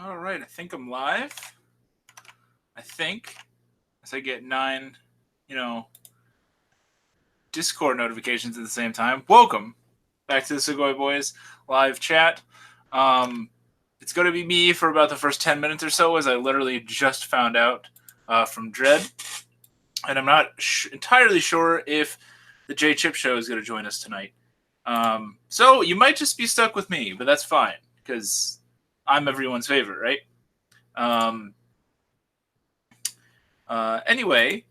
All right, I think I'm live. I think as I get 9, Discord notifications at the same time. Welcome back to the Sugoi Boyz live chat. It's going to be me for about the first 10 minutes or so, as I literally just found out from Dread, and I'm not entirely sure if the J Chip Show is going to join us tonight. So you might just be stuck with me, but that's fine because I'm everyone's favorite, right? Anyway,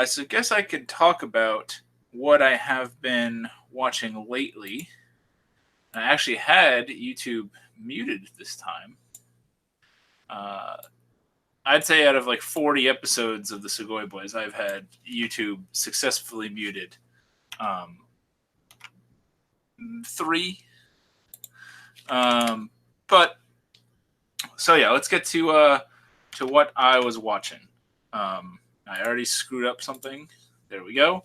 so I guess I could talk about what I have been watching lately. I actually had YouTube muted this time. I'd say out of like 40 episodes of the Sugoi Boyz, I've had YouTube successfully muted 3. But so yeah, let's get to what I was watching. I already screwed up something. There we go.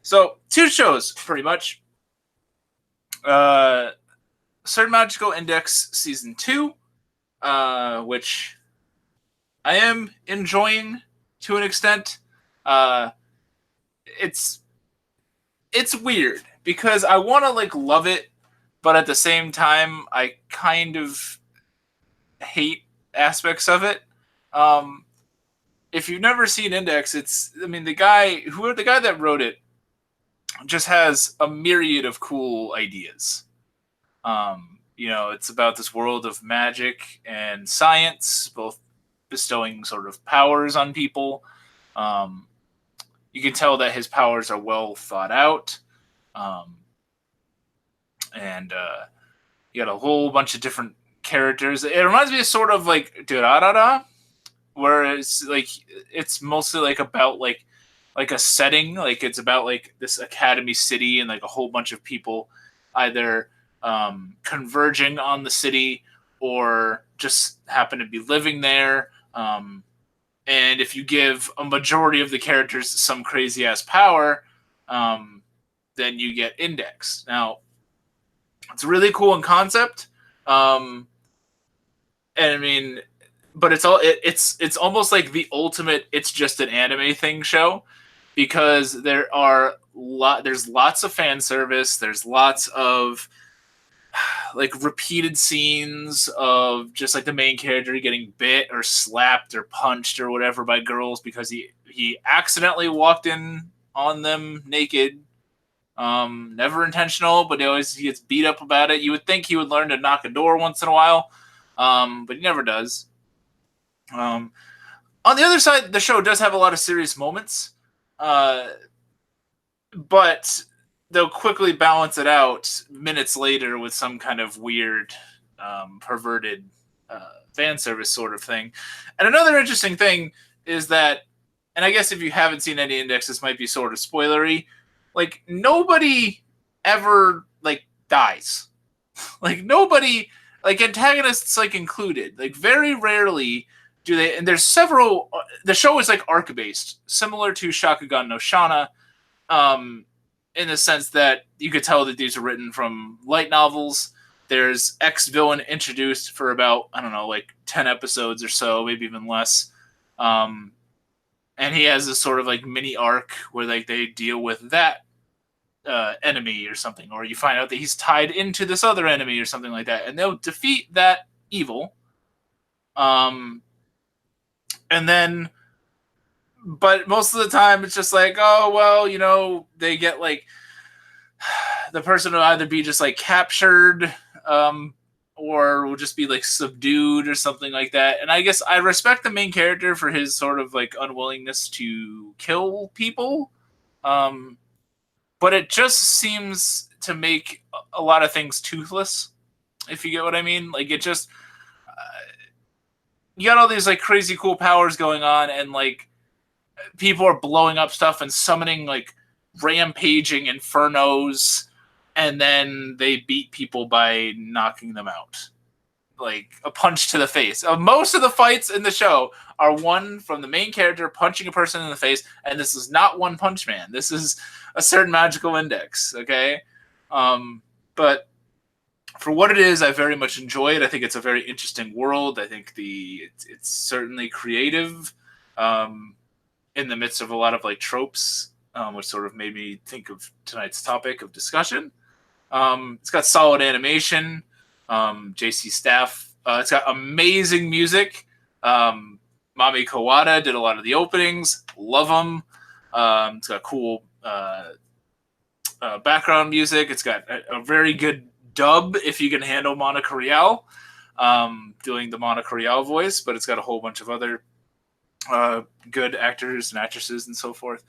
So 2 shows pretty much. Certain Magical Index Season 2, which I am enjoying to an extent. It's weird because I want to like love it, but at the same time I kind of hate aspects of it. If you've never seen Index, the guy that wrote it just has a myriad of cool ideas. It's about this world of magic and science, both bestowing sort of powers on people. You can tell that his powers are well thought out. And you got a whole bunch of different characters. It reminds me of sort of like Durarara, where it's mostly like about like a setting, like it's about like this academy city and like a whole bunch of people either converging on the city or just happen to be living there. And if you give a majority of the characters some crazy ass power, then you get Index. Now, it's really cool in concept. And I mean, but it's almost like the ultimate it's just an anime thing show, because there's lots of fan service, there's lots of like repeated scenes of just like the main character getting bit or slapped or punched or whatever by girls because he accidentally walked in on them naked. Never intentional, but he gets beat up about it. You would think he would learn to knock a door once in a while, but he never does. On the other side, the show does have a lot of serious moments, but they'll quickly balance it out minutes later with some kind of weird, perverted fan service sort of thing. And another interesting thing is that, and I guess if you haven't seen any Index, this might be sort of spoilery, like nobody ever like dies. Like nobody, like antagonists like included, like very rarely do they, and there's several, the show is like arc based, similar to Shakugan no Shana, in the sense that you could tell that these are written from light novels. There's ex-villain introduced for about, I don't know, like 10 episodes or so, maybe even less. And he has this sort of like mini arc where like they deal with that enemy or something, or you find out that he's tied into this other enemy or something like that, and they'll defeat that evil. And then, but most of the time it's just like, oh, well, they get like, the person will either be just like captured, or will just be like subdued or something like that. And I guess I respect the main character for his sort of like unwillingness to kill people. But it just seems to make a lot of things toothless, if you get what I mean. Like it just, you got all these like crazy cool powers going on, and like people are blowing up stuff and summoning like rampaging infernos, and then they beat people by knocking them out. Like a punch to the face. Most of the fights in the show are one from the main character punching a person in the face, and this is not One Punch Man. This is a certain magical index, okay? But for what it is, I very much enjoy it. I think it's a very interesting world. I think it's certainly creative, in the midst of a lot of like tropes, which sort of made me think of tonight's topic of discussion. It's got solid animation. JC Staff. It's got amazing music. Mami Kawada did a lot of the openings. Love them. It's got cool background music. It's got a very good dub if you can handle Monica Rial doing the Monica Rial voice, but it's got a whole bunch of other good actors and actresses and so forth.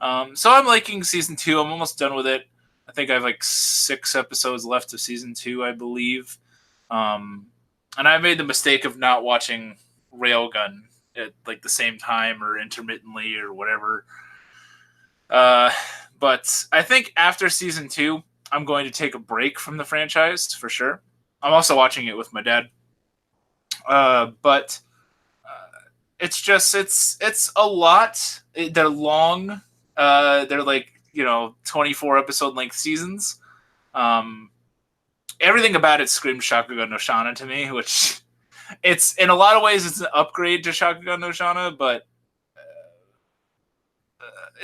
So I'm liking season 2. I'm almost done with it. I think I have like 6 episodes left of season 2, I believe. And I made the mistake of not watching Railgun at like the same time or intermittently or whatever. But I think after season 2, I'm going to take a break from the franchise for sure. I'm also watching it with my dad. But it's just it's a lot. They're long. They're like 24 episode length seasons. Everything about it screams Shakugan no Shana to me, which it's in a lot of ways it's an upgrade to Shakugan no Shana, but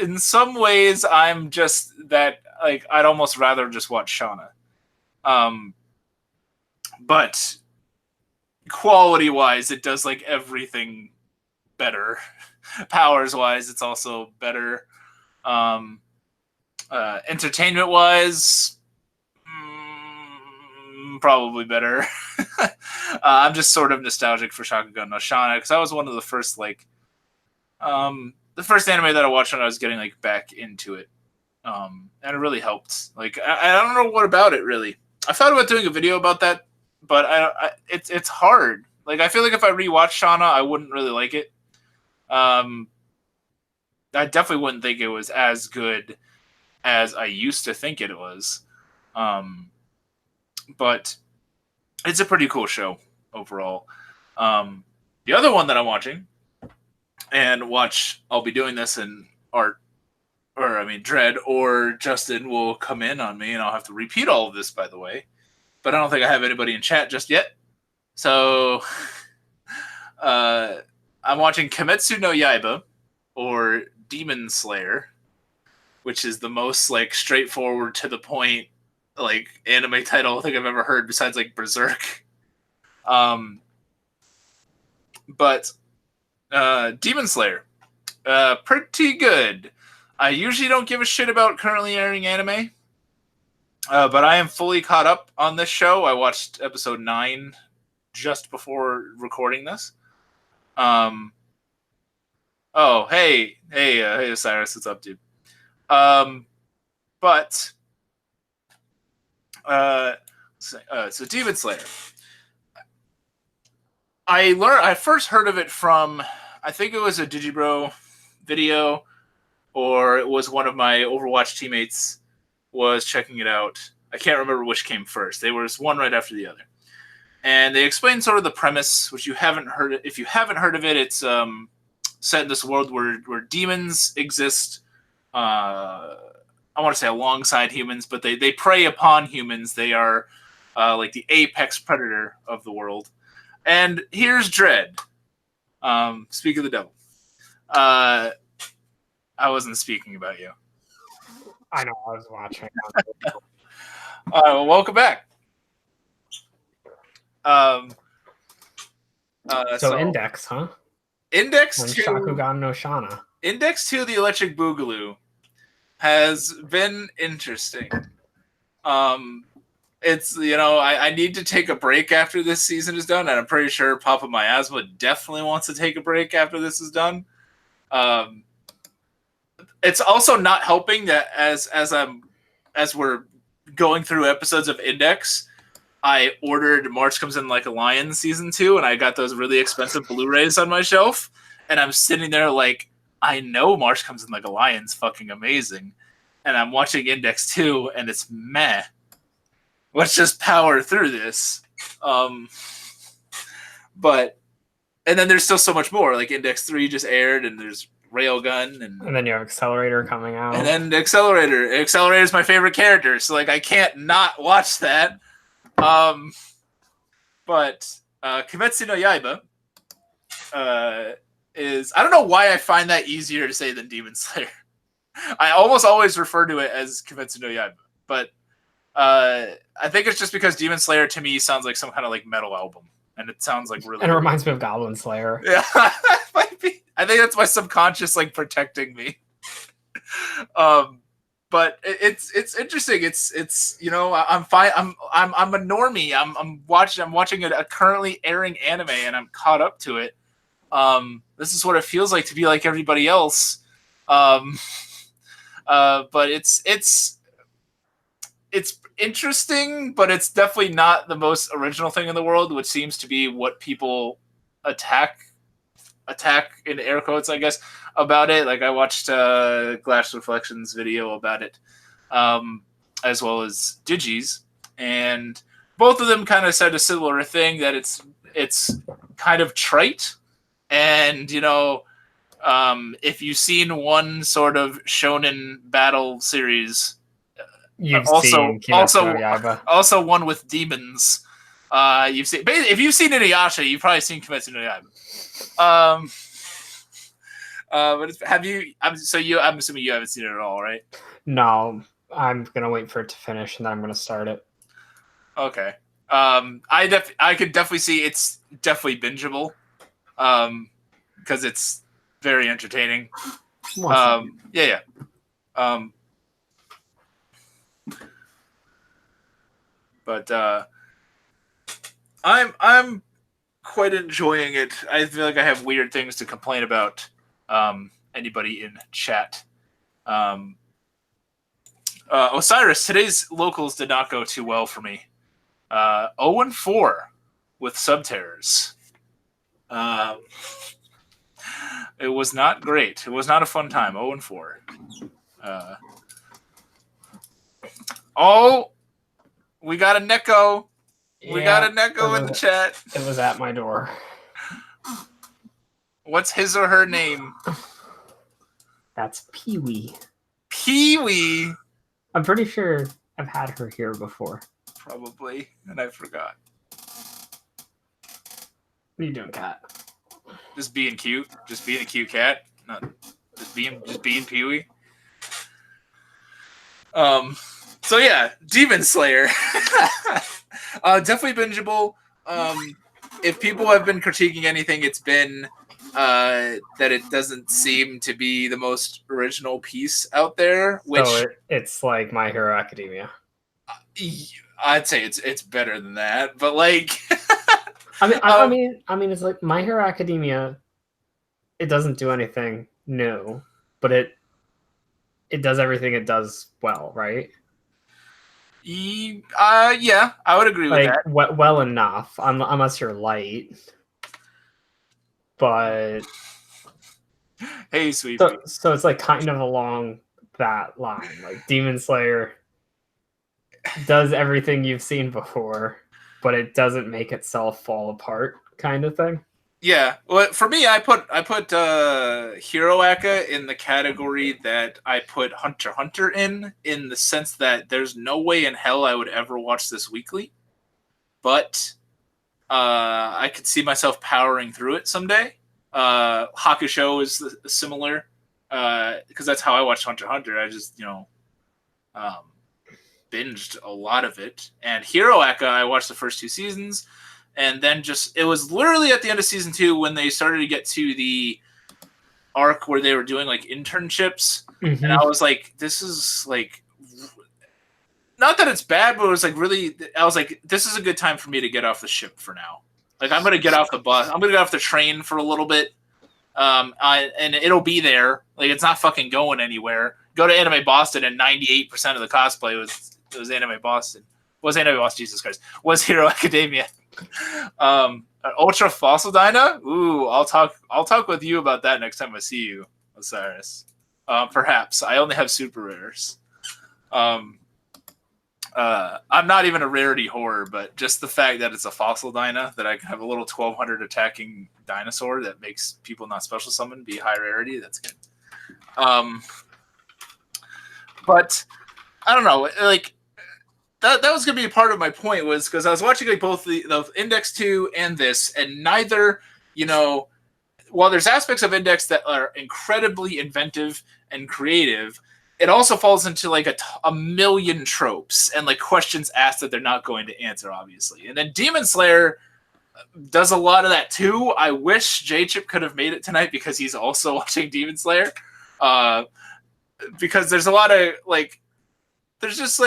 in some ways I'm just that like I'd almost rather just watch Shana. But quality wise, it does like everything better. Powers wise, it's also better. Entertainment wise, probably better. I'm just sort of nostalgic for Shakugan no Shana because I was one of the first the first anime that I watched when I was getting like back into it, and it really helped. Like I don't know what about it really. I thought about doing a video about that, but it's hard. Like I feel like if I rewatched Shana, I wouldn't really like it. I definitely wouldn't think it was as good as I used to think it was. But it's a pretty cool show overall. The other one that I'm watching, and I'll be doing this in Dread or Justin will come in on me and I'll have to repeat all of this, by the way. But I don't think I have anybody in chat just yet. So I'm watching Kimetsu no Yaiba or Demon Slayer, which is the most like straightforward to the point like anime title I think I've ever heard besides like Berserk. But Demon Slayer, pretty good. I usually don't give a shit about currently airing anime, but I am fully caught up on this show. I watched episode 9 just before recording this. Oh, hey, Osiris, what's up, dude? But so Demon Slayer. I first heard of it from, I think it was a Digibro video, or it was one of my Overwatch teammates was checking it out. I can't remember which came first. They were one right after the other. And they explained sort of the premise, which you haven't heard. If you haven't heard of it, it's set in this world where demons exist. I want to say alongside humans, but they prey upon humans. They are like the apex predator of the world. And here's Dread. Speak of the devil. I wasn't speaking about you. I know, I was watching. Well, welcome back. So Index, huh? Index and 2 Shakugan no Shana. Index 2 the Electric Boogaloo has been interesting. It's I need to take a break after this season is done, and I'm pretty sure Papa Miasma definitely wants to take a break after this is done. It's also not helping that as we're going through episodes of Index, I ordered March Comes in Like a Lion season 2, and I got those really expensive Blu-rays on my shelf, and I'm sitting there like, I know March Comes in Like a Lion's fucking amazing, and I'm watching Index 2, and it's meh. Let's just power through this. But and then there's still so much more. Like Index 3 just aired, and there's Railgun, and then you have Accelerator coming out. And then Accelerator. Accelerator is my favorite character, so like I can't not watch that. But Kimetsu no Yaiba is, I don't know why I find that easier to say than Demon Slayer. I almost always refer to it as Kimetsu no Yaiba, but I think it's just because Demon Slayer to me sounds like some kind of like metal album, and it sounds like really. And it reminds me of Goblin Slayer. Yeah, might be. I think that's my subconscious like protecting me. But it's interesting. It's you know, I'm fine. I'm a normie. I'm watching a currently airing anime, and I'm caught up to it. This is what it feels like to be like everybody else. But it's interesting, but it's definitely not the most original thing in the world, which seems to be what people attack in air quotes, I guess, about it. Like I watched Glass Reflections video about it, as well as Digi's, and both of them kind of said a similar thing, that it's kind of trite, and you know, if you've seen one sort of shonen battle series, You've also seen Kimetsu no Yaiba. also one with demons. You've seen, if you've seen Inuyasha, you've probably seen Kimetsu no Yaiba. But have you? I'm assuming you haven't seen it at all, right? No, I'm gonna wait for it to finish and then I'm gonna start it. Okay. I could definitely see it's definitely bingeable, because it's very entertaining. Yeah. But I'm quite enjoying it. I feel like I have weird things to complain about. Anybody in chat? Osiris, today's locals did not go too well for me. 0-4 with Subterrors. It was not great. It was not a fun time. 0-4. We got a Neko. We got a Neko in the chat. It was at my door. What's his or her name? That's Pee-wee. Pee-wee? I'm pretty sure I've had her here before. Probably, and I forgot. What are you doing, cat? Just being cute. Just being a cute cat. Not just being Pee-wee. So yeah, Demon Slayer. Definitely bingeable. If people have been critiquing anything, it's been that it doesn't seem to be the most original piece out there. Which so it's like My Hero Academia. I'd say it's better than that, but like, I mean, it's like My Hero Academia. It doesn't do anything new, but it does everything it does well, right? Yeah, I would agree with that. Well enough, unless you're light. But hey, sweet. So it's like kind of along that line. Like Demon Slayer does everything you've seen before, but it doesn't make itself fall apart, kind of thing. Yeah, well, for me, I put Hero Aka in the category that I put Hunter x Hunter in the sense that there's no way in hell I would ever watch this weekly, but I could see myself powering through it someday. Hakusho is similar, because that's how I watched Hunter x Hunter. I just binged a lot of it, and Hero Aka I watched the first 2 seasons. And then it was literally at the end of season 2 when they started to get to the arc where they were doing like internships. Mm-hmm. And I was like, this is like, not that it's bad, but it was like really, I was like, this is a good time for me to get off the ship for now. Like, I'm going to get off the bus. I'm going to get off the train for a little bit. And it'll be there. Like, it's not fucking going anywhere. Go to Anime Boston and 98% of the cosplay was Anime Boston. Was Anime Boston, Jesus Christ. Was Hero Academia. Ultra Fossil Dyna? Ooh, I'll talk with you about that next time I see you, Osiris. Perhaps. I only have super rares. I'm not even a rarity whore, but just the fact that it's a Fossil Dyna, that I can have a little 1200 attacking dinosaur that makes people not special summon be high rarity, that's good. But I don't know, like, that was gonna be a part of my point, was because I was watching like both the Index 2 and this, and neither, while there's aspects of Index that are incredibly inventive and creative, it also falls into like a million tropes and like questions asked that they're not going to answer, obviously. And then Demon Slayer does a lot of that too. I wish J-Chip could have made it tonight because he's also watching Demon Slayer. Because there's a lot of like, there's just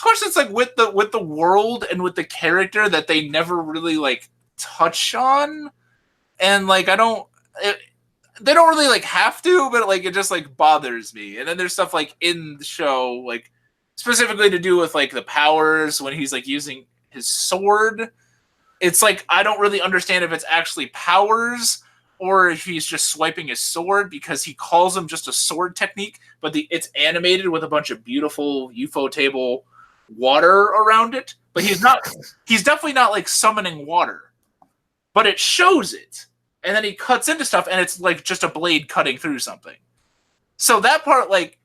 questions like with the world and with the character that they never really like touch on, and like they don't really like have to, but like it just like bothers me. And then there's stuff like in the show, like specifically to do with like the powers when he's like using his sword. It's like I don't really understand if it's actually powers or if he's just swiping his sword, because he calls them just a sword technique, but it's animated with a bunch of beautiful UFO table water around it. But he's definitely not like summoning water, but it shows it. And then he cuts into stuff and it's like just a blade cutting through something. So that part like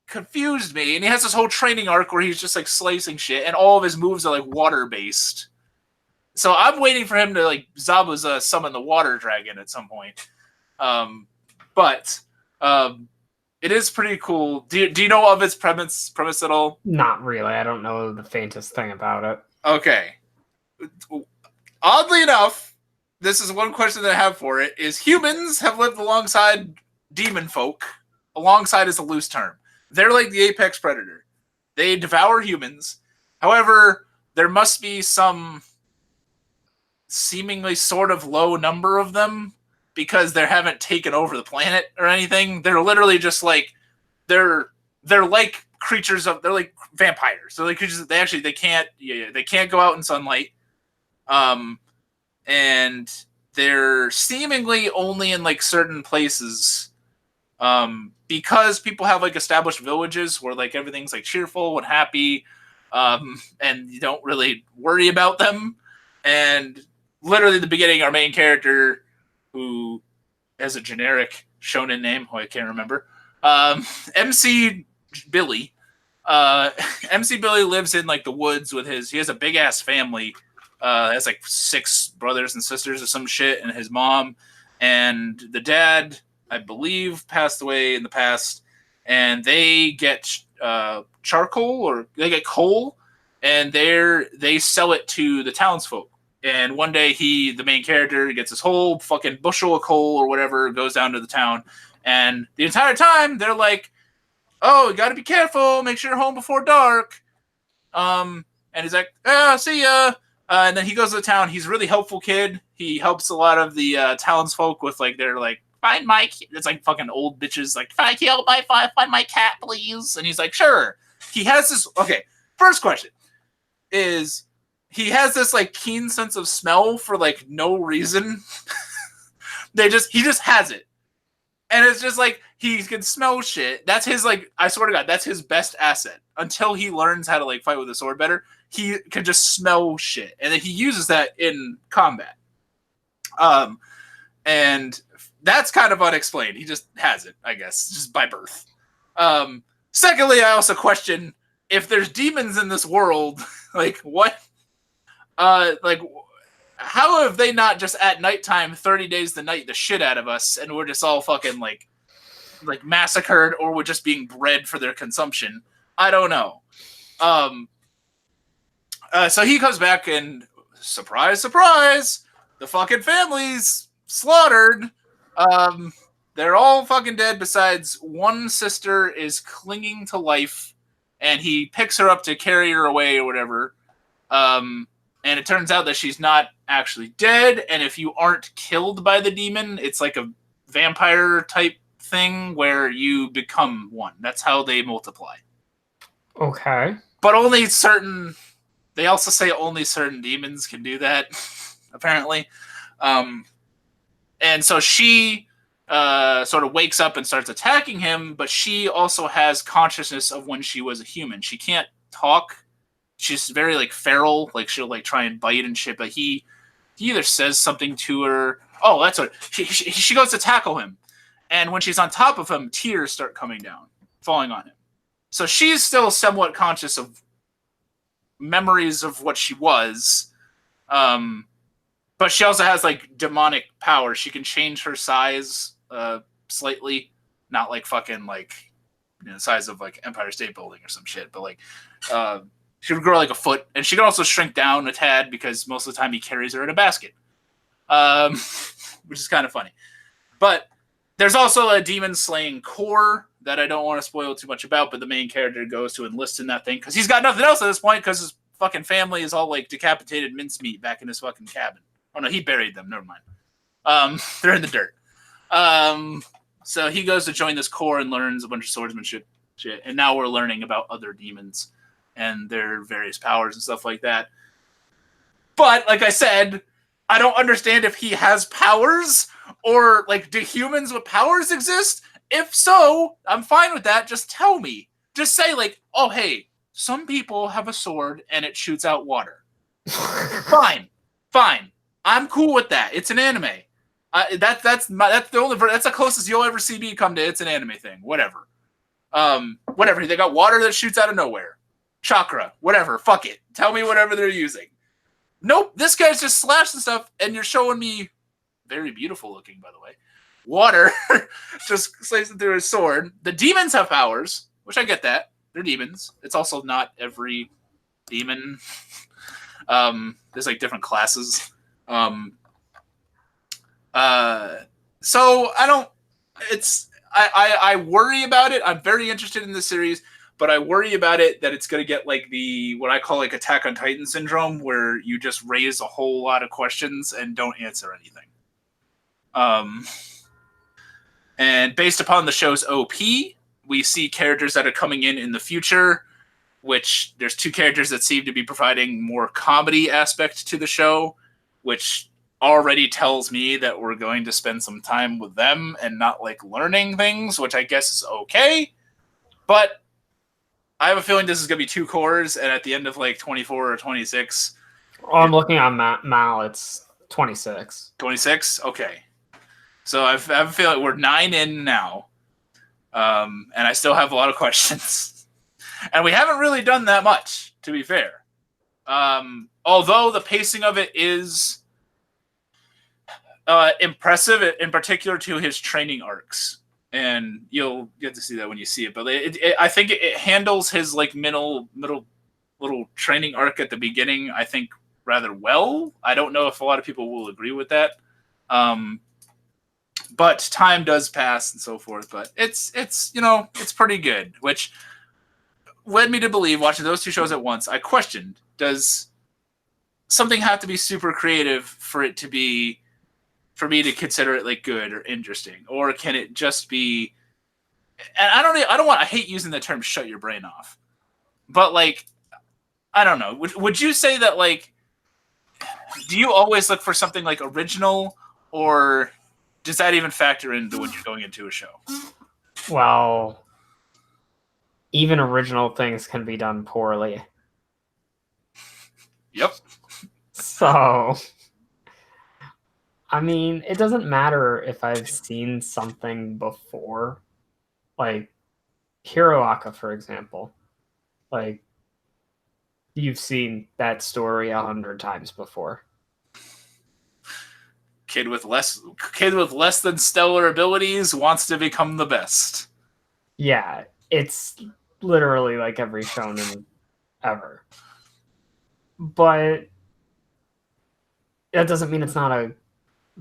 confused me. And he has this whole training arc where he's just like slicing shit and all of his moves are like water based. So I'm waiting for him to like Zabuza summon the water dragon at some point. But it is pretty cool. Do you know of its premise at all? Not really. I don't know the faintest thing about it. Okay. Oddly enough, this is one question that I have for it, is humans have lived alongside demon folk. Alongside is a loose term. They're like the apex predator. They devour humans. However, there must be some seemingly sort of low number of them because they haven't taken over the planet or anything. They're literally just like they're like creatures of, they're like vampires. They're like creatures that they can't go out in sunlight. And they're seemingly only in like certain places because people have like established villages where like everything's like cheerful and happy, and you don't really worry about them. And literally at the beginning, our main character, who has a generic shonen name, who I can't remember, MC Billy. MC Billy lives in like the woods with he has a big ass family. Has like 6 brothers and sisters or some shit, and his mom, and the dad, I believe, passed away in the past, and they get charcoal, or they get coal, and they sell it to the townsfolk. And one day the main character, gets his whole fucking bushel of coal or whatever, goes down to the town, and the entire time they're like, "Oh, you got to be careful. Make sure you're home before dark." And he's like, "See ya." And then he goes to the town. He's a really helpful kid. He helps a lot of the townsfolk with like their like, "Find my," it's like fucking old bitches like, find my cat, please." And he's like, "Sure." He has this. Okay, first question is, he has this like keen sense of smell for like no reason. He just has it, and it's just like he can smell shit. That's his like, I swear to God, that's his best asset until he learns how to like fight with a sword better. He can just smell shit, and then he uses that in combat. And that's kind of unexplained. He just has it, I guess, just by birth. Secondly, I also question if there's demons in this world, like what? Like, how have they not just at nighttime 30 days to night the shit out of us, and we're just all fucking like massacred, or we're just being bred for their consumption? I don't know. So he comes back and surprise, surprise, the fucking family's slaughtered. They're all fucking dead besides one sister is clinging to life, and he picks her up to carry her away or whatever. And it turns out that she's not actually dead, and if you aren't killed by the demon, it's like a vampire type thing where you become one. That's how they multiply. Okay. But they also say only certain demons can do that, apparently. And so she sort of wakes up and starts attacking him, but she also has consciousness of when she was a human. She can't talk. She's very like feral, like she'll like try and bite and shit, but he either says something to her. Oh, that's what she goes to tackle him. And when she's on top of him, tears start coming down, falling on him. So she's still somewhat conscious of memories of what she was. But she also has like demonic powers. She can change her size slightly, not like fucking like the size of like Empire State Building or some shit, but like she would grow like a foot, and she can also shrink down a tad because most of the time he carries her in a basket, which is kind of funny. But there's also a demon slaying core that I don't want to spoil too much about, but the main character goes to enlist in that thing because he's got nothing else at this point because his fucking family is all like decapitated mincemeat back in his fucking cabin. Oh no, he buried them. Never mind. They're in the dirt. So he goes to join this corps and learns a bunch of swordsmanship shit. And now we're learning about other demons and their various powers and stuff like that. But like I said, I don't understand if he has powers or like do humans with powers exist? If so, I'm fine with that. Just tell me. Just say like, oh hey, some people have a sword and it shoots out water. Fine. I'm cool with that. It's an anime. That's the closest you'll ever see me come to it's an anime thing. Whatever. Whatever. They got water that shoots out of nowhere. Chakra. Whatever. Fuck it. Tell me whatever they're using. Nope. This guy's just slashing stuff, and you're showing me very beautiful looking, by the way. Water just slicing through his sword. The demons have powers, which I get that. They're demons. It's also not every demon. There's like different classes. So I worry about it. I'm very interested in this series, but I worry about it that it's going to get like what I call like Attack on Titan syndrome, where you just raise a whole lot of questions and don't answer anything. And based upon the show's OP, we see characters that are coming in the future, which there's two characters that seem to be providing more comedy aspect to the show, which already tells me that we're going to spend some time with them and not like learning things, which I guess is okay. But I have a feeling this is going to be 2 cores, and at the end of like 24 or 26. Oh, I'm looking on Mal. It's 26. 26? Okay. So I have a feeling we're 9 in now. And I still have a lot of questions. And we haven't really done that much, to be fair. Although the pacing of it is impressive, in particular to his training arcs. And you'll get to see that when you see it. But I think it handles his like middle little training arc at the beginning, I think, rather well. I don't know if a lot of people will agree with that. But time does pass and so forth. But it's pretty good, which led me to believe, watching those 2 shows at once, I questioned, does something have to be super creative for it to be, for me to consider it like good or interesting, or can it just be? And I hate using the term "shut your brain off," but like, I don't know. Would you say that like, do you always look for something like original, or does that even factor into when you're going into a show? Well, even original things can be done poorly. Yep. So, I mean, it doesn't matter if I've seen something before. Like, Hiroaka, for example. Like, you've seen that story 100 times before. Kid with less than stellar abilities wants to become the best. Yeah, it's literally like every shonen ever. But that doesn't mean it's not a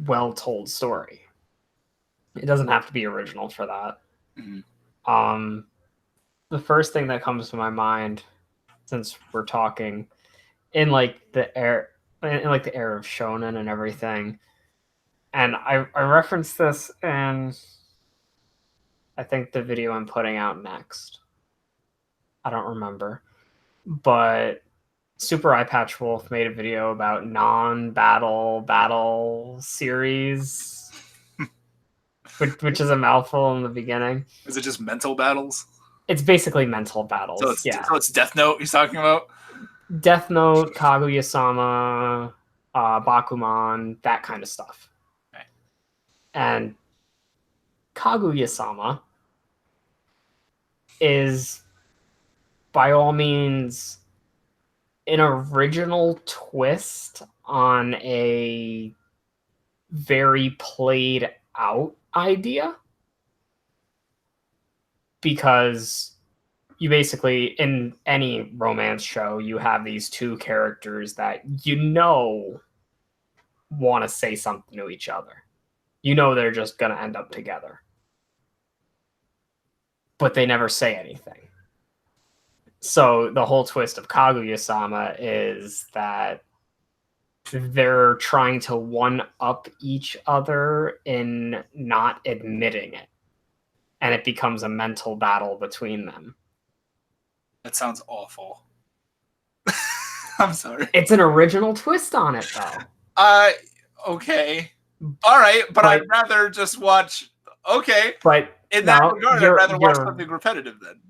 well-told story. It doesn't have to be original for that. Mm-hmm. The first thing that comes to my mind, since we're talking in like the era of shonen and everything, and I referenced this in, I think, the video I'm putting out next. I don't remember, but Super Eye Patch Wolf made a video about battle series, which is a mouthful in the beginning. Is it just mental battles? It's basically mental battles. So it's Death Note he's talking about? Death Note, Kaguya-sama, Bakuman, that kind of stuff. Okay. And Kaguya-sama is, by all means, an original twist on a very played out idea, because you basically, in any romance show, you have these two characters that want to say something to each other. They're just going to end up together. But they never say anything. So the whole twist of Kaguya-sama is that they're trying to one-up each other in not admitting it. And it becomes a mental battle between them. That sounds awful. I'm sorry. It's an original twist on it, though. Okay. All right, but I'd rather just watch... Okay. But in that regard, I'd rather watch something repetitive then.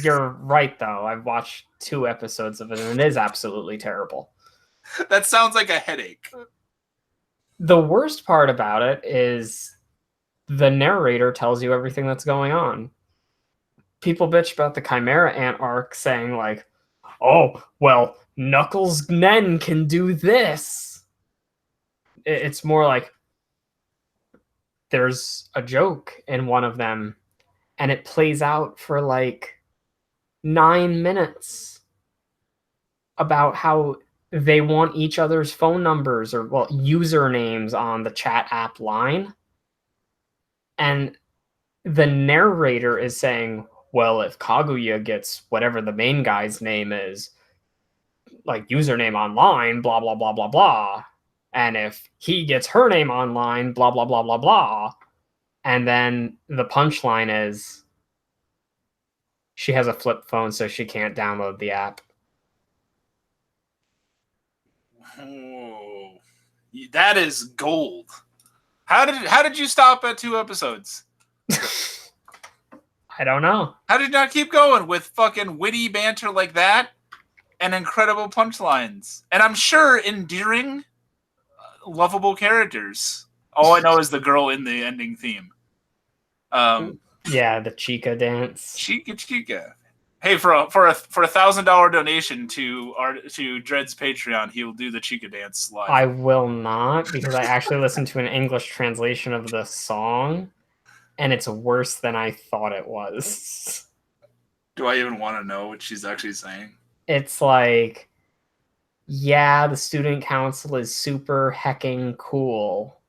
You're right, though. I've watched 2 episodes of it, and it is absolutely terrible. That sounds like a headache. The worst part about it is the narrator tells you everything that's going on. People bitch about the Chimera Ant arc, saying like, oh, well, Knuckles Nen can do this. It's more like there's a joke in one of them, and it plays out for like 9 minutes about how they want each other's phone numbers or usernames on the chat app line. And the narrator is saying, well, if Kaguya gets whatever the main guy's name is, like username online, blah, blah, blah, blah, blah. And if he gets her name online, blah, blah, blah, blah, blah. And then the punchline is she has a flip phone, so she can't download the app. Oh, that is gold. How did you stop at 2 episodes? I don't know. How did you not keep going with fucking witty banter like that and incredible punchlines? And I'm sure endearing, lovable characters. All I know is the girl in the ending theme. Yeah, the Chica dance. Chica. Hey, for a $1,000 donation to Dred's Patreon, he will do the Chica dance live. I will not, because I actually listened to an English translation of the song, and it's worse than I thought it was. Do I even want to know what she's actually saying? It's like, yeah, the student council is super hecking cool.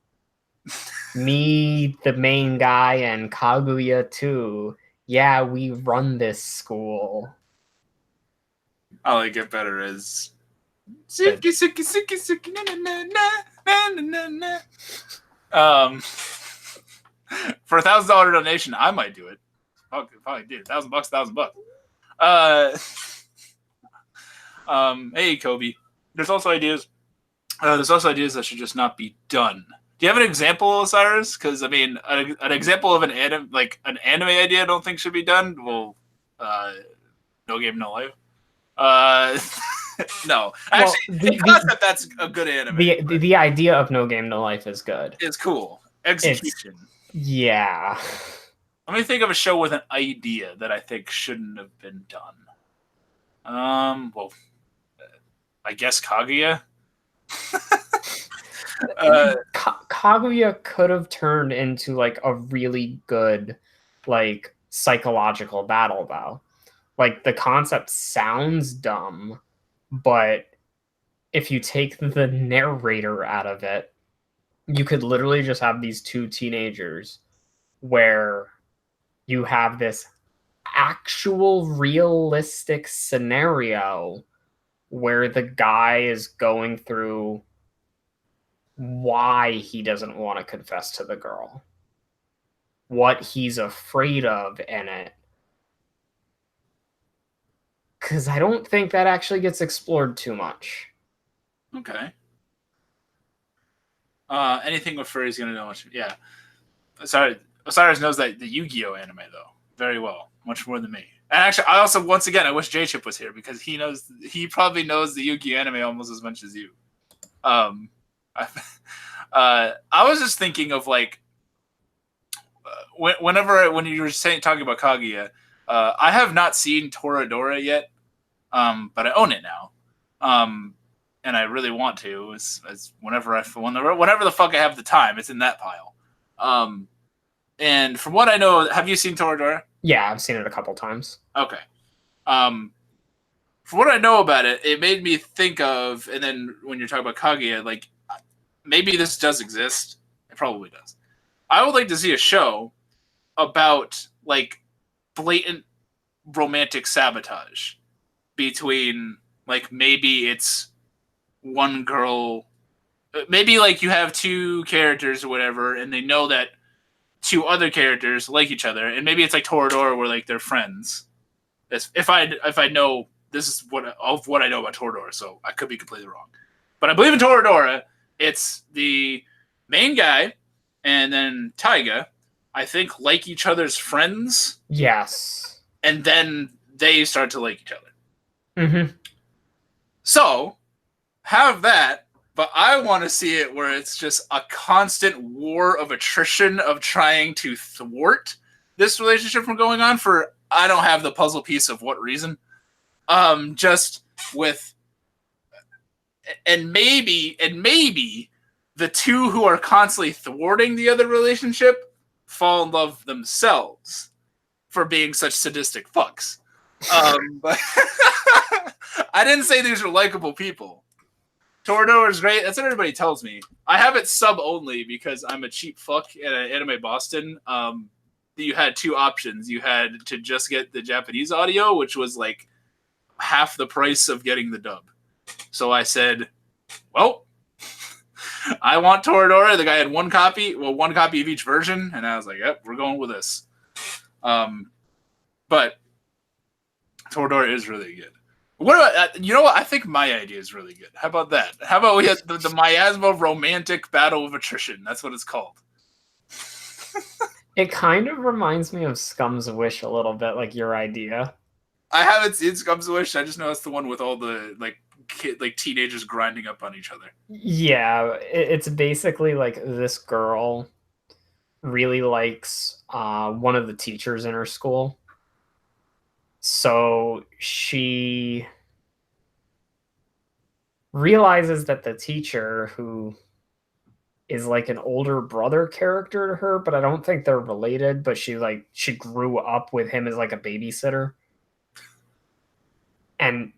Me, the main guy, and Kaguya too. Yeah, we run this school. I like it better as Suki, Suki, Suki, Suki, na na na na na na. For a $1,000 donation, I might do it. Probably do $1,000, $1,000. Hey, Kobe. There's also ideas. That should just not be done. Do you have an example, Osiris? Because I mean, an example of an anime idea I don't think should be done. Well, No Game, No Life. No, actually, the concept that's a good anime. The idea of No Game, No Life is good. It's cool. Execution. Yeah. Let me think of a show with an idea that I think shouldn't have been done. Well, I guess Kaguya. Kaguya could have turned into like a really good like psychological battle, though. Like the concept sounds dumb, but if you take the narrator out of it, you could literally just have these 2 teenagers where you have this actual realistic scenario where the guy is going through why he doesn't want to confess to the girl, what he's afraid of in it. Because I don't think that actually gets explored too much. Okay. Anything with furries gonna know much. Yeah. Osiris knows that the Yu-Gi-Oh anime though very well, much more than me. And actually, I also once again I wish J-Chip was here because he probably knows the Yu-Gi-Oh anime almost as much as you. I was just thinking of like when you were talking about Kaguya, I have not seen Toradora yet, but I own it now. And I really want to. As whenever the fuck I have the time, it's in that pile. And from what I know, have you seen Toradora? Yeah, I've seen it a couple times. Okay. From what I know about it, it made me think of, and then when you're talking about Kaguya, like maybe this does exist. It probably does. I would like to see a show about like blatant romantic sabotage between like maybe it's one girl, maybe like you have two characters or whatever, and they know that two other characters like each other, and maybe it's like Toradora where like they're friends. If I know this is what I know about Toradora, so I could be completely wrong, but I believe in Toradora. It's the main guy and then Taiga, I think, like each other's friends. Yes. And then they start to like each other. Mm-hmm. So, have that, but I want to see it where it's just a constant war of attrition of trying to thwart this relationship from going on for, I don't have the puzzle piece of what reason. Just with, and maybe the two who are constantly thwarting the other relationship fall in love themselves for being such sadistic fucks. But I didn't say these are likable people. Toradora is great. That's what everybody tells me. I have it sub only because I'm a cheap fuck at Anime Boston. You had two options. You had to just get the Japanese audio, which was like half the price of getting the dub. So I said, well, I want Toradora. The guy had one copy of each version, and I was like, yep, we're going with this. But Toradora is really good. What about, you know what? I think my idea is really good. How about that? How about we have the miasma romantic battle of attrition? That's what it's called. It kind of reminds me of Scum's Wish a little bit, like your idea. I haven't seen Scum's Wish. I just know it's the one with all the like teenagers grinding up on each other. Yeah, it's basically like this girl really likes one of the teachers in her school. So she realizes that the teacher, who is like an older brother character to her, but I don't think they're related, but she grew up with him as like a babysitter. And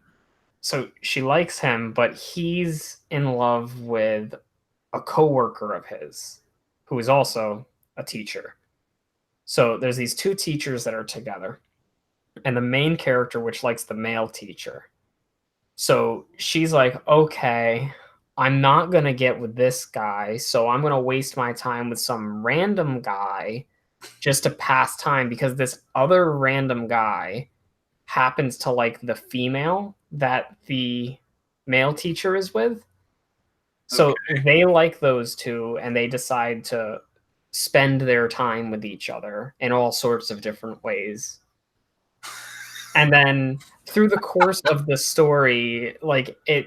so she likes him, but he's in love with a coworker of his who is also a teacher. So there's these two teachers that are together, and the main character, which likes the male teacher. So she's like, okay, I'm not going to get with this guy, so I'm going to waste my time with some random guy just to pass time, because this other random guy happens to like the female that the male teacher is with. So they like those two, and they decide to spend their time with each other in all sorts of different ways. And then through the course of the story, like it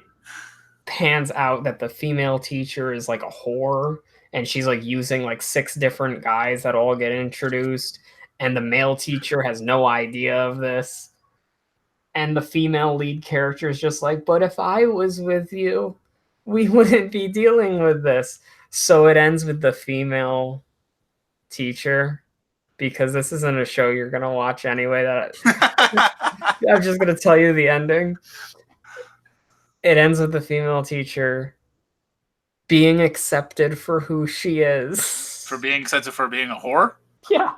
pans out that the female teacher is like a whore, and she's like using like 6 different guys that all get introduced, and the male teacher has no idea of this. And the female lead character is just like, but if I was with you, we wouldn't be dealing with this. So it ends with the female teacher, because this isn't a show you're going to watch anyway. That I'm just going to tell you the ending. It ends with the female teacher being accepted for who she is. For being accepted for being a whore? Yeah.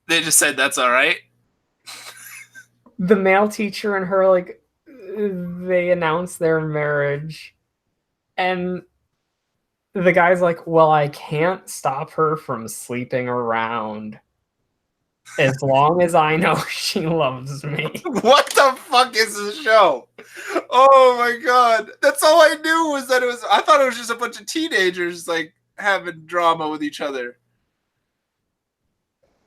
They just said that's all right? The male teacher and her, like, they announce their marriage, and the guy's like, well, I can't stop her from sleeping around as long as I know she loves me. What the fuck is this show? Oh my god. That's all I knew was that I thought it was just a bunch of teenagers like having drama with each other.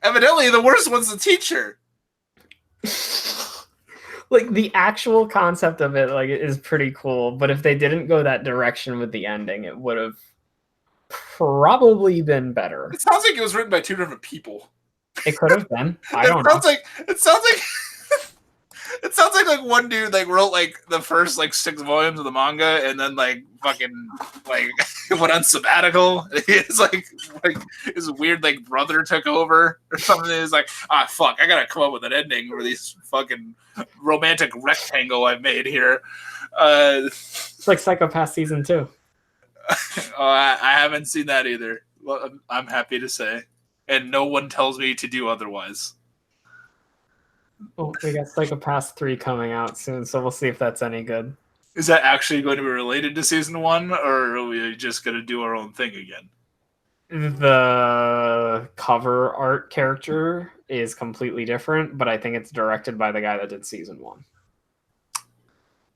Evidently the worst one's the teacher. Like, the actual concept of it like is pretty cool, but if they didn't go that direction with the ending, it would have probably been better. It sounds like it was written by 2 different people. It could have been. I don't know. It sounds like It sounds like one dude like wrote like the first like 6 volumes of the manga and then like fucking like went on sabbatical. It's like his weird like brother took over or something. It's like, fuck, I gotta come up with an ending for these fucking romantic rectangle I've made here. It's like Psycho-Pass season 2. I haven't seen that either. Well, I'm happy to say, and no one tells me to do otherwise. Well, we got Psycho-Pass 3 coming out soon, so we'll see if that's any good. Is that actually going to be related to season 1, or are we just going to do our own thing again? The cover art character is completely different, but I think it's directed by the guy that did season 1.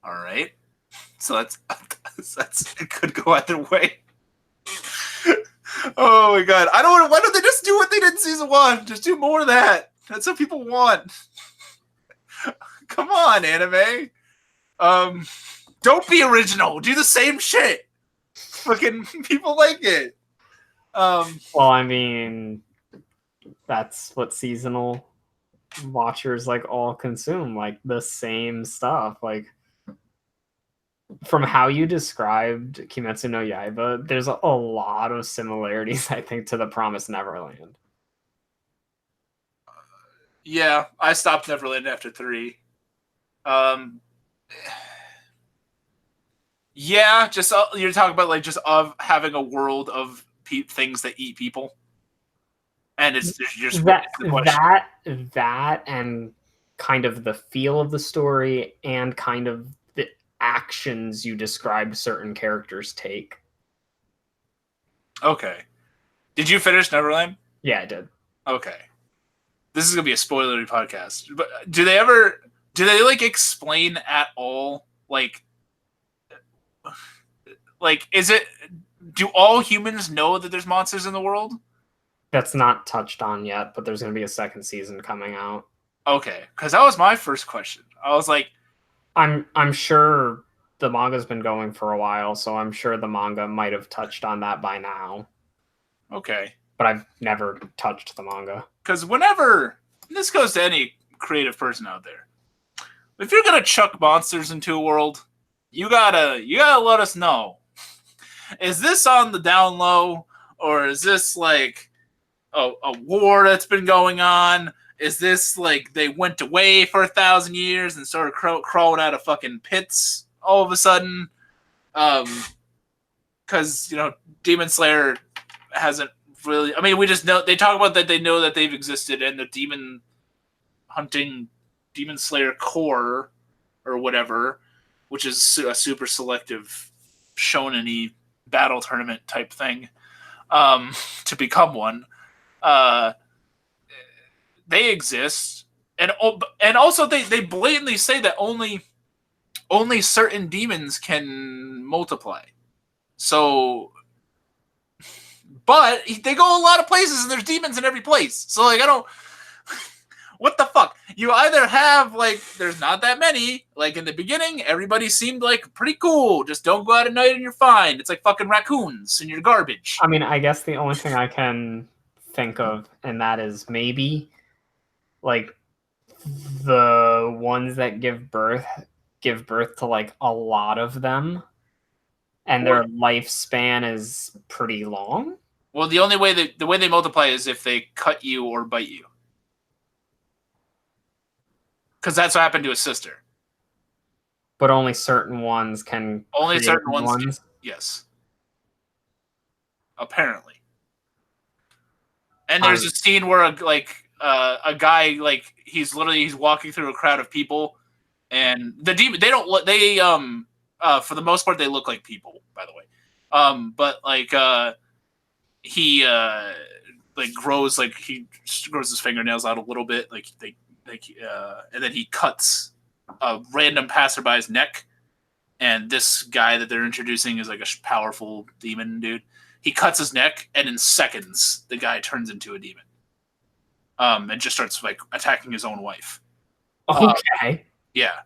All right. So that's it could go either way. Oh my god. I don't. Why don't they just do what they did in season 1? Just do more of that. That's what people want. Come on, anime. Don't be original. Do the same shit. Fucking people like it. Well, I mean, that's what seasonal watchers like all consume, like the same stuff. Like, from how you described Kimetsu no Yaiba, there's a lot of similarities, I think, to The Promised Neverland. Yeah, I stopped Neverland after 3. Yeah, just you're talking about like just of having a world of things that eat people, and it's just that and kind of the feel of the story and kind of the actions you described certain characters take. Okay, did you finish Neverland? Yeah, I did. Okay, this is gonna be a spoilery podcast, but do they like explain at all like is it, do all humans know that there's monsters in the world? That's not touched on yet, but there's going to be a second season coming out. Okay, because that was my first question. I was like, I'm sure the manga's been going for a while, so I'm sure the manga might have touched on that by now. Okay. But I've never touched the manga. Because whenever, this goes to any creative person out there, if you're going to chuck monsters into a world, you gotta let us know. Is this on the down low, or is this like a war that's been going on? Is this like they went away for 1,000 years and started crawling out of fucking pits all of a sudden? Because Demon Slayer hasn't really. I mean, we just know they talk about that. They know that they've existed, and the demon hunting Demon Slayer core or whatever, which is a super selective shonen-y battle tournament type thing, to become one. They exist, and also they blatantly say that only certain demons can multiply. So, but they go a lot of places, and there's demons in every place. So like I don't. What the fuck? You either have, like, there's not that many. Like, in the beginning, everybody seemed, like, pretty cool. Just don't go out at night and you're fine. It's like fucking raccoons and you're garbage. I mean, I guess the only thing I can think of, and that is maybe, like, the ones that give birth to, like, a lot of them. And their lifespan is pretty long. Well, the way they multiply is if they cut you or bite you. Because that's what happened to his sister. But only certain ones can. Only certain ones. Yes. Apparently. And there's a scene where a guy, like, he's walking through a crowd of people, and the demon, for the most part they look like people, by the way. But like he grows, like, he grows his fingernails out a little bit, and then he cuts a random passerby's neck, and this guy that they're introducing is like a powerful demon dude. He cuts his neck, and in seconds, the guy turns into a demon, and just starts like attacking his own wife. Okay. Yeah.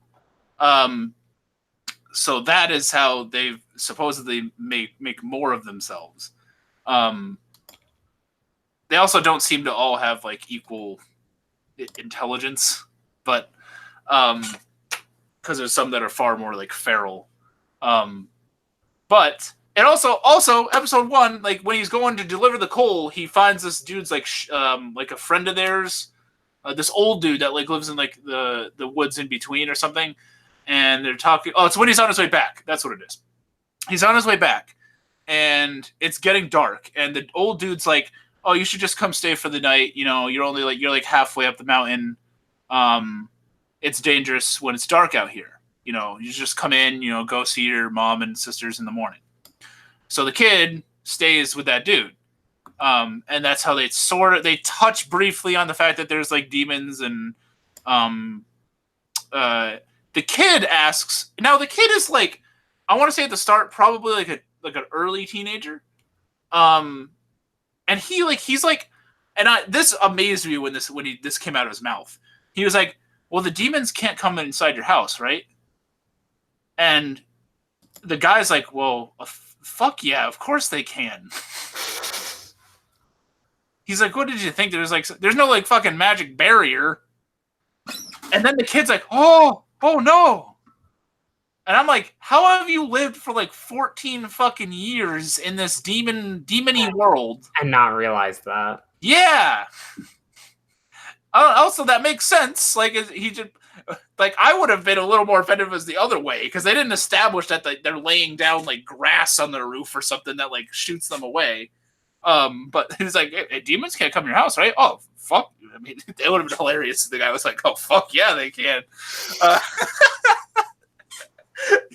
So that is how they supposedly make more of themselves. They also don't seem to all have like equal intelligence, but because there's some that are far more like feral. But and also episode 1, like when he's going to deliver the coal, he finds this dude's like a friend of theirs, this old dude that like lives in like the woods in between or something, and they're talking. Oh, it's when he's on his way back. That's what it is. He's on his way back, and it's getting dark, and the old dude's like, "Oh, you should just come stay for the night. You know, you're like halfway up the mountain. It's dangerous when it's dark out here. You know, you just come in, you know, go see your mom and sisters in the morning." So the kid stays with that dude. And that's how they touch briefly on the fact that there's like demons, and the kid asks. Now the kid is like, I want to say at the start, probably like an early teenager. And he's like, and this amazed me when this came out of his mouth. He was like, "Well, the demons can't come inside your house, right?" And the guy's like, "Well, fuck yeah, of course they can." He's like, "What did you think? There's no like fucking magic barrier." And then the kid's like, oh no. And I'm like, how have you lived for like 14 fucking years in this demony world and not realize that? Yeah. Also, that makes sense. Like he just like I would have been a little more offended if it was the other way, because they didn't establish that they're laying down like grass on their roof or something that like shoots them away. But he's like, hey, demons can't come to your house, right? Oh, fuck. I mean, it would have been hilarious if the guy was like, oh, fuck yeah, they can.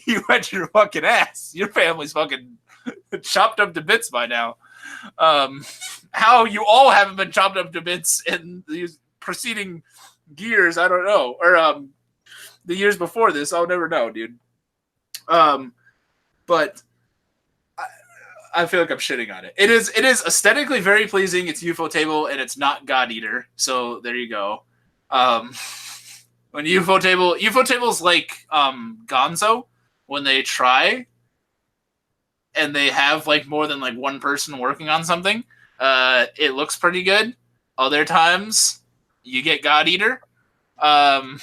You went your fucking ass. Your family's fucking chopped up to bits by now. How you all haven't been chopped up to bits in these preceding years, I don't know. Or the years before this, I'll never know, dude. But I feel like I'm shitting on it. It is aesthetically very pleasing. It's UFO table and it's not God Eater. So there you go. When UFO table's like Gonzo when they try and they have like more than like one person working on something. It looks pretty good. Other times you get God Eater. And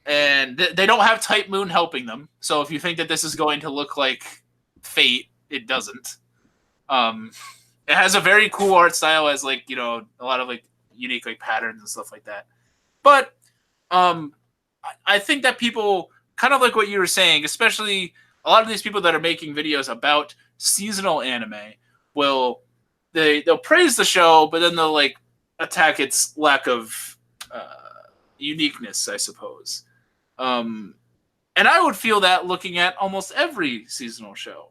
they don't have Type Moon helping them. So if you think that this is going to look like Fate, it doesn't. It has a very cool art style, as like, you know, a lot of like unique like patterns and stuff like that. But I think that people, kind of like what you were saying, especially a lot of these people that are making videos about seasonal anime, they'll praise the show, but then they'll like attack its lack of uniqueness, I suppose. And I would feel that looking at almost every seasonal show.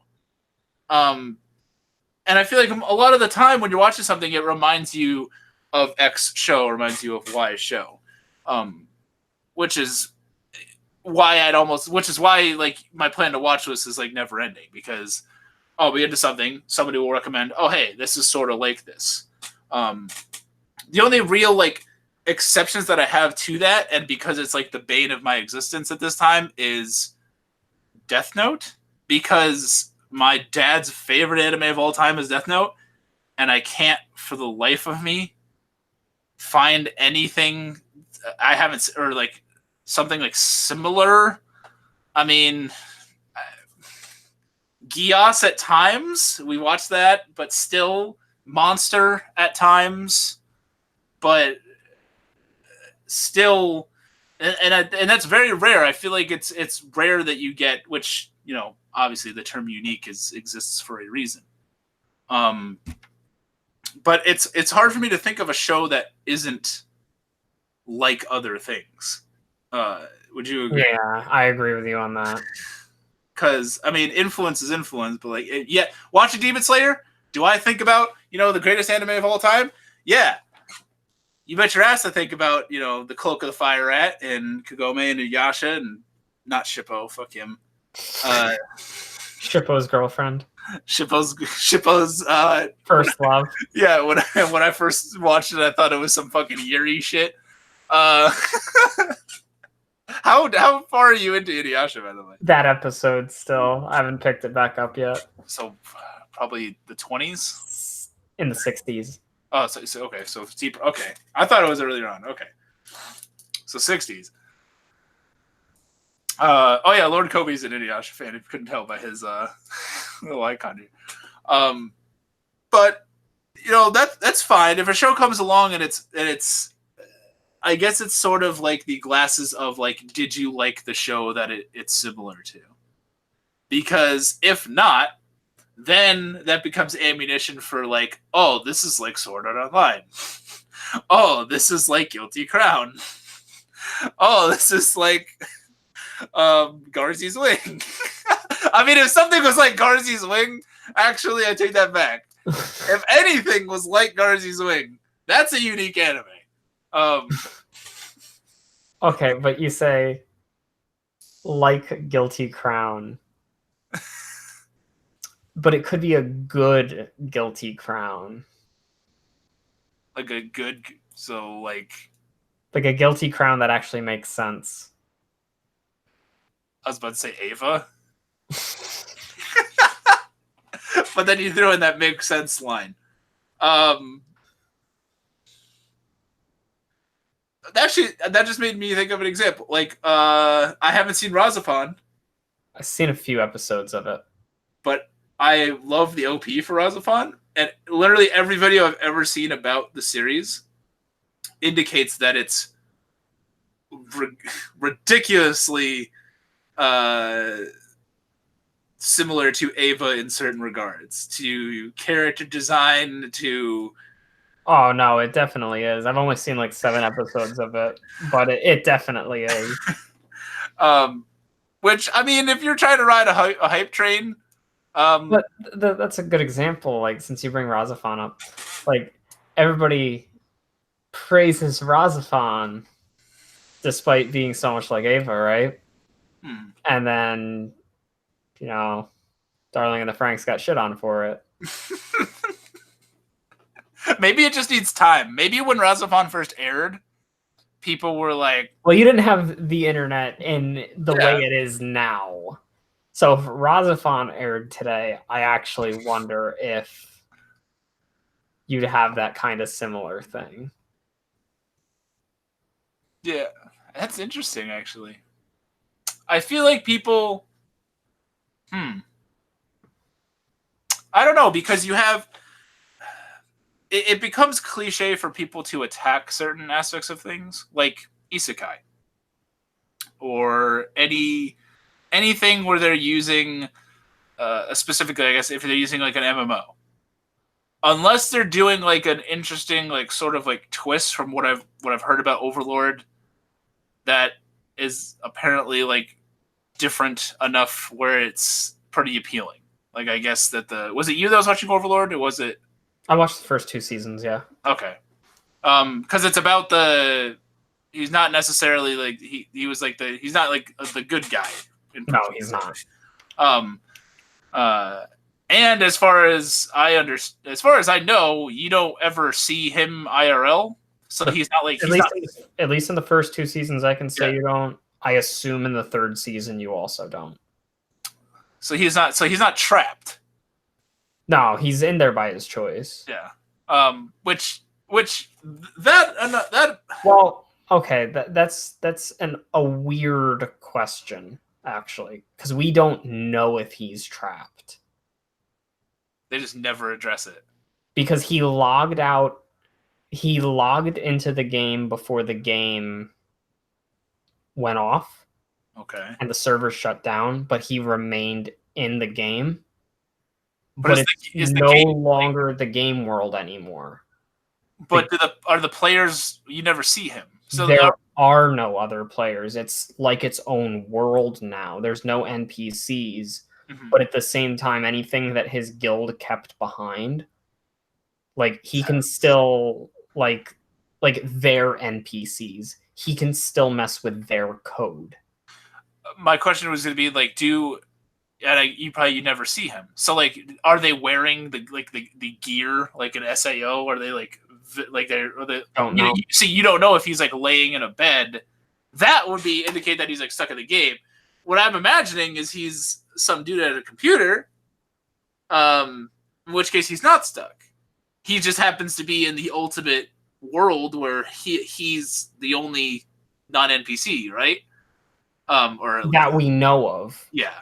And I feel like a lot of the time when you're watching something, it reminds you of X show, reminds you of Y show. Which is why like my plan to watch this is like never ending, because I'll be into something, somebody will recommend, oh hey, this is sort of like this. The only real like exceptions that I have to that, and because it's like the bane of my existence at this time, is Death Note, because my dad's favorite anime of all time is Death Note, and I can't for the life of me find anything I haven't, or like something like similar. I mean, Gios at times, we watch that, but still Monster at times, but still, and that's very rare. I feel like it's rare that you get, which, you know, obviously the term unique exists for a reason. But it's hard for me to think of a show that isn't like other things. Would you agree? Yeah, I agree with you on that. Because, I mean, influence is influence, but like, watching Demon Slayer, do I think about, you know, the greatest anime of all time? Yeah. You bet your ass I think about, you know, the Cloak of the Fire Rat and Kagome and Inuyasha, and not Shippo, fuck him. Shippo's girlfriend. Shippo's first love. Yeah, when I first watched it, I thought it was some fucking Yuri shit. How far are you into Inuyasha, by the way? That episode still. I haven't picked it back up yet. So probably the 20s? In the 60s. Oh, so okay, so it's deeper. Okay. I thought it was earlier on. Okay. So 60s. Oh yeah, Lord Kobe's an Inuyasha fan. If you couldn't tell by his little icon here. But that's fine. If a show comes along and it's I guess it's sort of like the glasses of like, did you like the show that it's similar to? Because if not, then that becomes ammunition for like, oh, this is like Sword Art Online. Oh, this is like Guilty Crown. Oh, this is like Garzy's Wing. I mean, if something was like Garzy's Wing, actually, I take that back. If anything was like Garzy's Wing, that's a unique anime. Okay, but you say like Guilty Crown, but it could be a good Guilty Crown, like a good, so like a Guilty Crown that actually makes sense. I was about to say Ava, but then you threw in that makes sense line. Actually, that just made me think of an example. Like, I haven't seen Razafon. I've seen a few episodes of it, but I love the OP for Razafon, and literally every video I've ever seen about the series indicates that it's ridiculously similar to Ava in certain regards, to character design, to... Oh, no, it definitely is. I've only seen like 7 episodes of it, but it definitely is. Which, I mean, if you're trying to ride a hype train... but that's a good example, like, since you bring Razafon up. Like, everybody praises Razafon despite being so much like Ava, right? And then, Darling and the Franxx got shit on for it. Maybe it just needs time. Maybe when Razafon first aired, people were like... Well, you didn't have the internet in the way it is now. So if Razafon aired today, I actually wonder if you'd have that kind of similar thing. Yeah, that's interesting, actually. I feel like people... I don't know, because you have... It becomes cliche for people to attack certain aspects of things, like isekai. Or anything where they're using... specifically, I guess, if they're using like an MMO. Unless they're doing like an interesting, like sort of like twist from what I've heard about Overlord, that is apparently like different enough where it's pretty appealing. Like, I guess that was it you that was watching Overlord, or was it? I watched the first 2 seasons, yeah. Okay. Because it's about he's not necessarily like he was like he's not like the good guy. No, he's not. And as far as I know, you don't ever see him IRL, so he's not like at least in the first 2 seasons, I can say you don't. I assume in the 3rd season you also don't. So he's not trapped. No, he's in there by his choice. Yeah. Which that. Well, okay, that's a weird question, actually, because we don't know if he's trapped. They just never address it. Because he logged out. He logged into the game before the game went off. Okay. And the server shut down, but he remained in the game. But it's no longer the game world anymore. But are the players, you never see him? So there are no other players. It's like its own world now. There's no NPCs. But at the same time, anything that his guild kept behind, like, he can still, like their NPCs, he can still mess with their code. My question was going to be, like, you never see him. So, like, are they wearing the gear, like an SAO? Are they, don't know. You don't know if he's, like, laying in a bed. That would indicate that he's, like, stuck in the game. What I'm imagining is he's some dude at a computer, in which case he's not stuck. He just happens to be in the ultimate world where he's the only non-NPC, right? or at least, that we know of, yeah,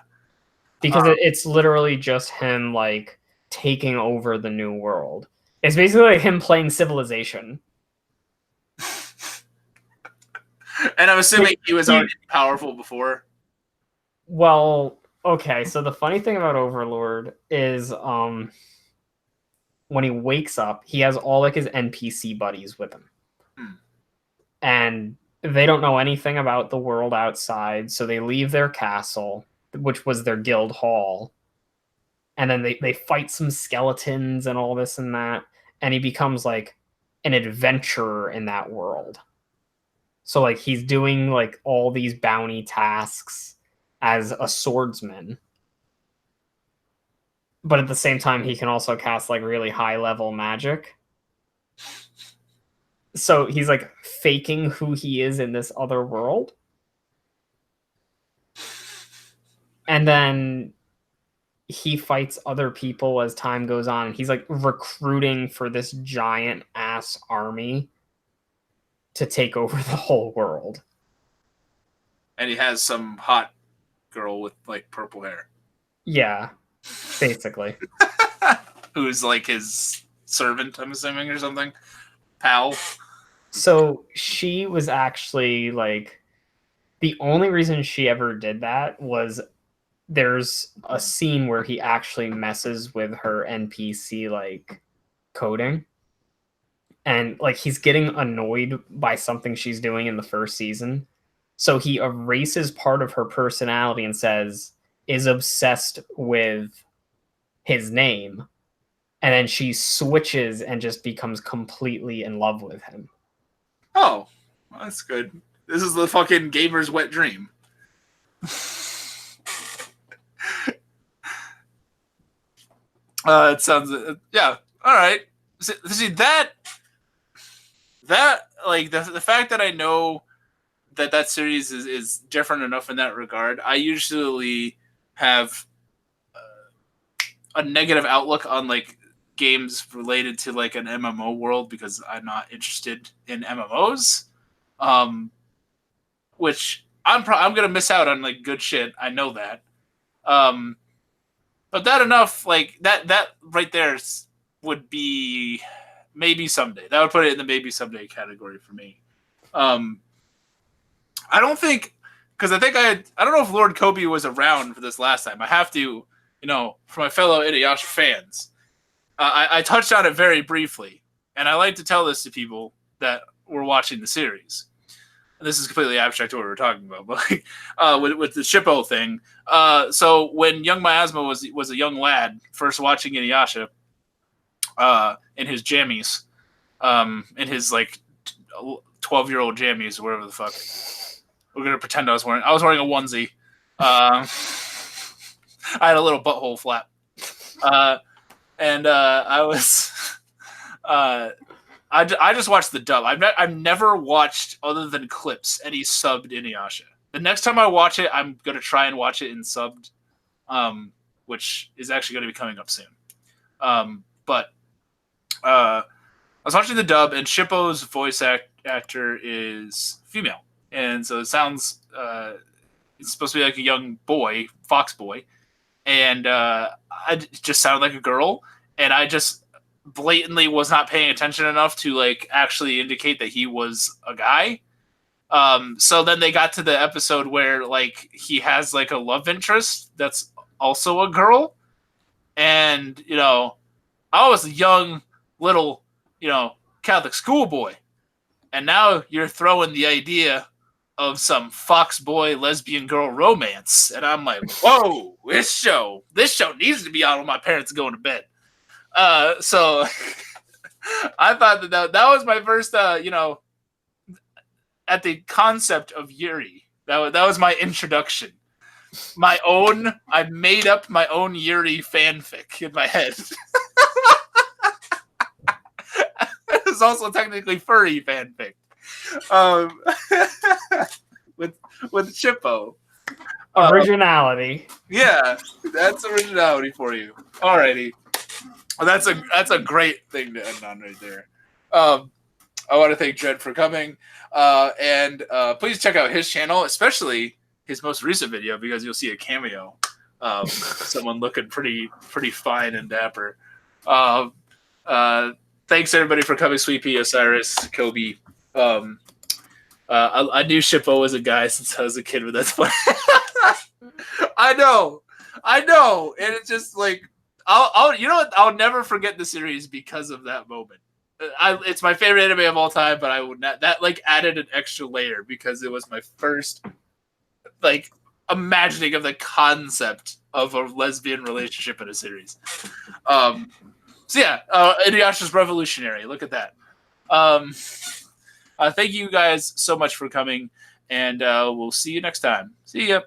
because it's literally just him like taking over the new world. It's basically like him playing Civilization. and I'm assuming he was He- already powerful before. Well, okay, so the funny thing about Overlord is when he wakes up, he has all like his NPC buddies with him. Hmm. And they don't know anything about the world outside, so they leave their castle, which was their guild hall. And then they fight some skeletons and all this and that, and he becomes like an adventurer in that world. So like he's doing like all these bounty tasks as a swordsman, but at the same time he can also cast like really high level magic. So he's like faking who he is in this other world. And then he fights other people as time goes on, and he's like recruiting for this giant ass army to take over the whole world. And he has some hot girl with like purple hair. Yeah, basically. Who's like his servant, I'm assuming, or something. Pal. So she was actually like the only reason she ever did that was there's a scene where he actually messes with her NPC like coding. And like he's getting annoyed by something she's doing in the first season. So he erases part of her personality and says is obsessed with his name. And then she switches and just becomes completely in love with him. Oh, well, that's good. This is the fucking gamer's wet dream. It sounds, yeah. All right. See that like the fact that I know that series is different enough in that regard. I usually have a negative outlook on like games related to like an MMO world because I'm not interested in MMOs. Which I'm gonna miss out on like good shit. I know that. But that enough like that right there would be maybe someday. That would put it in the maybe someday category for me. I don't think because I don't know if Lord Kobe was around for this last time. I have to, for my fellow Inuyasha fans, I touched on it very briefly, and I like to tell this to people that were watching the series. And this is completely abstract to what we're talking about, but like, with the Shippo thing. So when young Miasma was a young lad, first watching Inuyasha, in his jammies, in his like 12-year-old jammies, or whatever the fuck. We're gonna pretend I was wearing a onesie. I had a little butthole flap, and I was. I just watched the dub. I've never watched other than clips any subbed Inuyasha. The next time I watch it, I'm gonna try and watch it in subbed, which is actually going to be coming up soon. But I was watching the dub, and Shippo's voice actor is female, and so it sounds it's supposed to be like a young boy, fox boy, and it just sounded like a girl, and I just blatantly was not paying attention enough to like actually indicate that he was a guy. So then they got to the episode where like he has like a love interest that's also a girl, and I was a young little Catholic schoolboy, and now you're throwing the idea of some fox boy lesbian girl romance, and I'm like, whoa, this show needs to be out when my parents are going to bed. So I thought that was my first, at the concept of Yuri. That was my introduction. I made up my own Yuri fanfic in my head. It was also technically furry fanfic. With Shippo. Originality. Yeah, that's originality for you. Alrighty. Well, that's a great thing to end on right there. I want to thank Dred for coming, and please check out his channel, especially his most recent video because you'll see a cameo of someone looking pretty fine and dapper. Thanks everybody for coming, Sweet Pea, Osiris, Kobe. I knew Shippo was a guy since I was a kid, but that's funny. I know, and it's just like I'll you know what? I'll never forget the series because of that moment. It's my favorite anime of all time, but I would not. That like added an extra layer because it was my first like imagining of the concept of a lesbian relationship in a series. So yeah, Inuyasha's revolutionary. Look at that. Thank you guys so much for coming, and we'll see you next time. See ya.